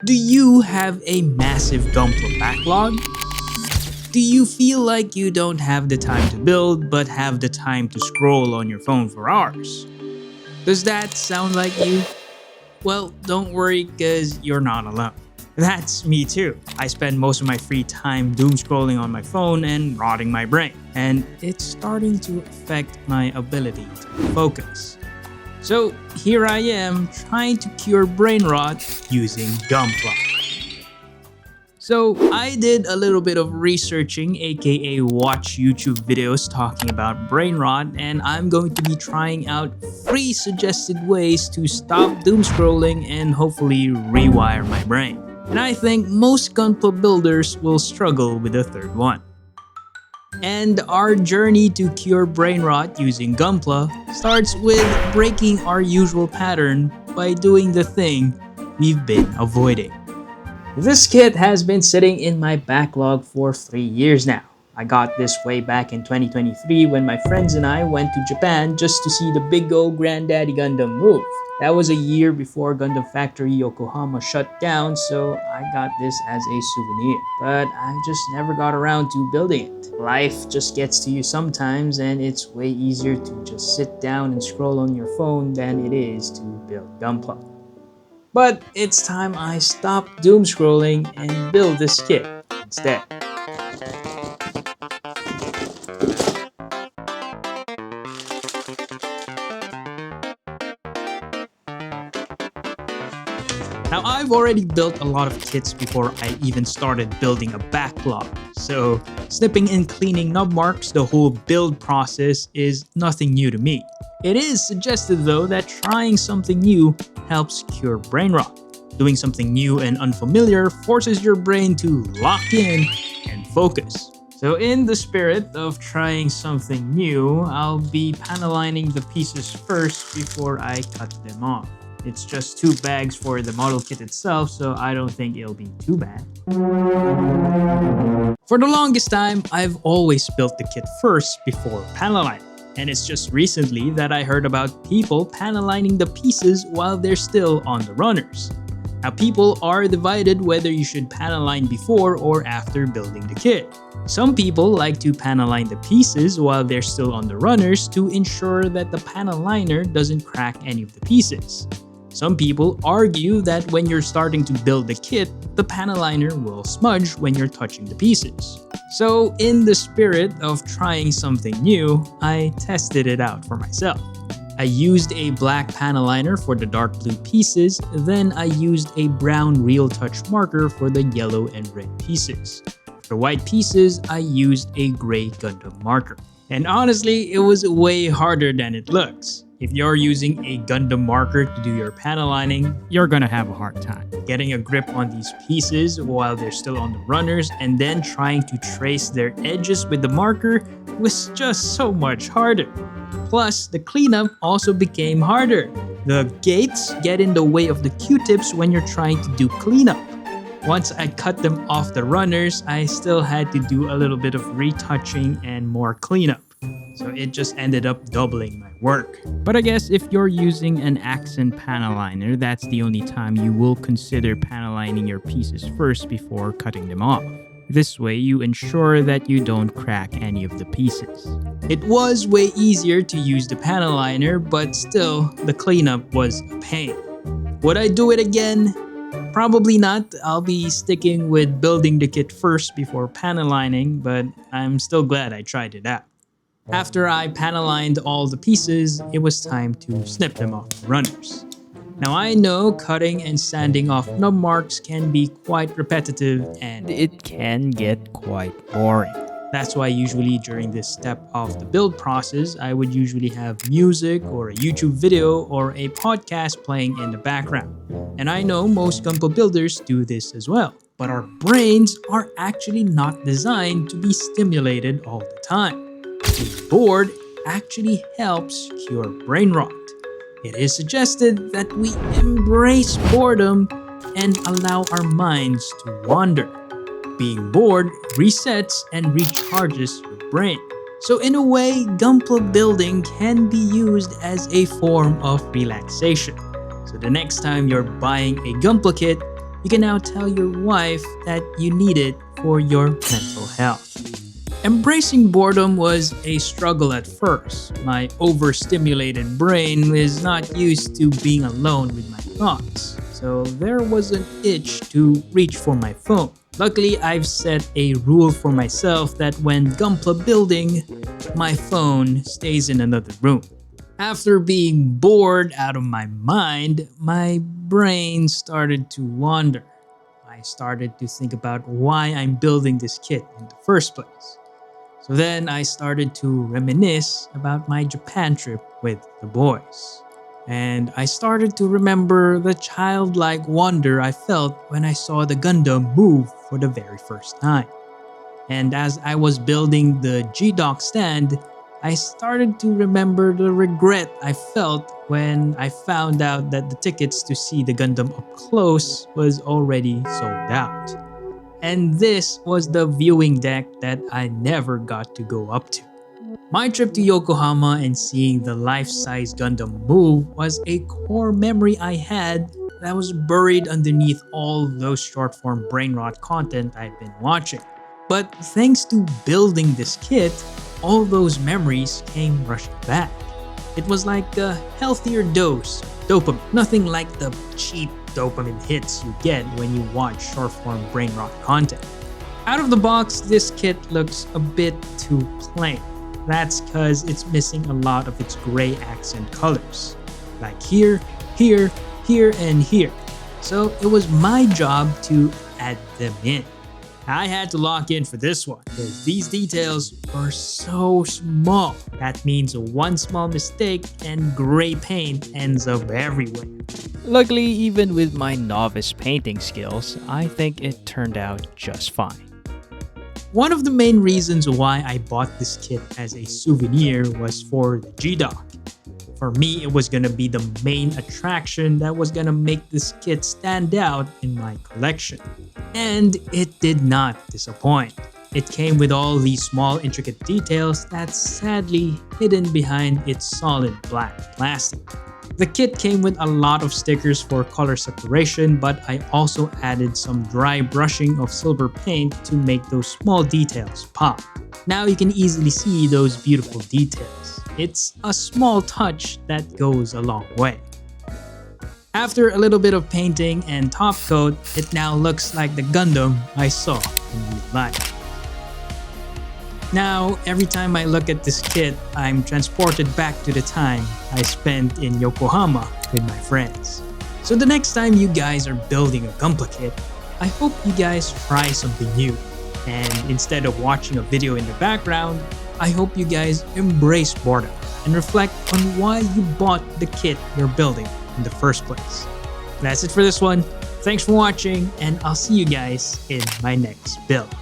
Do you have a massive Gunpla backlog? Do you feel like you don't have the time to build but have the time to scroll on your phone for hours? Does that sound like you? Well, don't worry because you're not alone. That's me too. I spend most of my free time doom scrolling on my phone and rotting my brain, and it's starting to affect my ability to focus. So here I am trying to cure brain rot using Gunpla. So I did a little bit of researching, aka watch YouTube videos talking about brain rot, and I'm going to be trying out free suggested ways to stop doom scrolling and hopefully rewire my brain. And I think most Gunpla builders will struggle with the third one. And our journey to cure brain rot using Gunpla starts with breaking our usual pattern by doing the thing we've been avoiding. This kit has been sitting in my backlog for 3 years now. I got this way back in 2023 when my friends and I went to Japan just to see the big old granddaddy Gundam move. That was a year before Gundam Factory Yokohama shut down, so I got this as a souvenir. But I just never got around to building it. Life just gets to you sometimes, and it's way easier to just sit down and scroll on your phone than it is to build Gunpla. But it's time I stop doom scrolling and build this kit instead. Now I've already built a lot of kits before I even started building a backlog, so snipping and cleaning nub marks, the whole build process is nothing new to me. It is suggested though that trying something new helps cure brain rot. Doing something new and unfamiliar forces your brain to lock in and focus. So in the spirit of trying something new, I'll be panelining the pieces first before I cut them off. It's just 2 bags for the model kit itself, so I don't think it'll be too bad. For the longest time, I've always built the kit first before panelining. And it's just recently that I heard about people panelining the pieces while they're still on the runners. Now people are divided whether you should paneline before or after building the kit. Some people like to paneline the pieces while they're still on the runners to ensure that the panel liner doesn't crack any of the pieces. Some people argue that when you're starting to build the kit, the panel liner will smudge when you're touching the pieces. So in the spirit of trying something new, I tested it out for myself. I used a black panel liner for the dark blue pieces, then I used a brown Real Touch marker for the yellow and red pieces. For the white pieces, I used a gray Gundam marker. And honestly, it was way harder than it looks. If you're using a Gundam marker to do your panel lining, you're gonna have a hard time getting a grip on these pieces while they're still on the runners, and then trying to trace their edges with the marker was just so much harder. Plus, the cleanup also became harder. The gates get in the way of the Q-tips when you're trying to do cleanup. Once I cut them off the runners, I still had to do a little bit of retouching and more cleanup. So it just ended up doubling my work. But I guess if you're using an accent panel liner, that's the only time you will consider panel lining your pieces first before cutting them off. This way, you ensure that you don't crack any of the pieces. It was way easier to use the panel liner, but still, the cleanup was a pain. Would I do it again? Probably not. I'll be sticking with building the kit first before panel lining, but I'm still glad I tried it out. After I panel lined all the pieces, it was time to snip them off the runners. Now I know cutting and sanding off nub marks can be quite repetitive and it can get quite boring. That's why usually during this step of the build process, I would usually have music or a YouTube video or a podcast playing in the background. And I know most Gunpla builders do this as well. But our brains are actually not designed to be stimulated all the time. Being bored actually helps cure brain rot. It is suggested that we embrace boredom and allow our minds to wander. Being bored resets and recharges your brain. So in a way, Gunpla building can be used as a form of relaxation. So the next time you're buying a Gunpla kit, you can now tell your wife that you need it for your mental health. Embracing boredom was a struggle at first. My overstimulated brain is not used to being alone with my thoughts, so there was an itch to reach for my phone. Luckily, I've set a rule for myself that when Gunpla building, my phone stays in another room. After being bored out of my mind, my brain started to wander. I started to think about why I'm building this kit in the first place. So then I started to reminisce about my Japan trip with the boys. And I started to remember the childlike wonder I felt when I saw the Gundam move for the very first time. And as I was building the G-Dock stand, I started to remember the regret I felt when I found out that the tickets to see the Gundam up close was already sold out. And this was the viewing deck that I never got to go up to. My trip to Yokohama and seeing the life-size Gundam move was a core memory I had that was buried underneath all those short-form Brainrot content I've been watching. But thanks to building this kit, all those memories came rushing back. It was like a healthier dose of dopamine, nothing like the cheap dopamine hits you get when you watch short-form Brainrot content. Out of the box, this kit looks a bit too plain. That's because it's missing a lot of its gray accent colors. Like here, here, here, and here. So it was my job to add them in. I had to lock in for this one because these details are so small. That means one small mistake and gray paint ends up everywhere. Luckily, even with my novice painting skills, I think it turned out just fine. One of the main reasons why I bought this kit as a souvenir was for the G-Dock. For me, it was gonna be the main attraction that was gonna make this kit stand out in my collection. And it did not disappoint. It came with all these small intricate details that's sadly hidden behind its solid black plastic. The kit came with a lot of stickers for color separation, but I also added some dry brushing of silver paint to make those small details pop. Now you can easily see those beautiful details. It's a small touch that goes a long way. After a little bit of painting and top coat, it now looks like the Gundam I saw in real life. Now, every time I look at this kit, I'm transported back to the time I spent in Yokohama with my friends. So the next time you guys are building a Gunpla kit, I hope you guys try something new. And instead of watching a video in the background, I hope you guys embrace boredom and reflect on why you bought the kit you're building in the first place. That's it for this one. Thanks for watching, and I'll see you guys in my next build.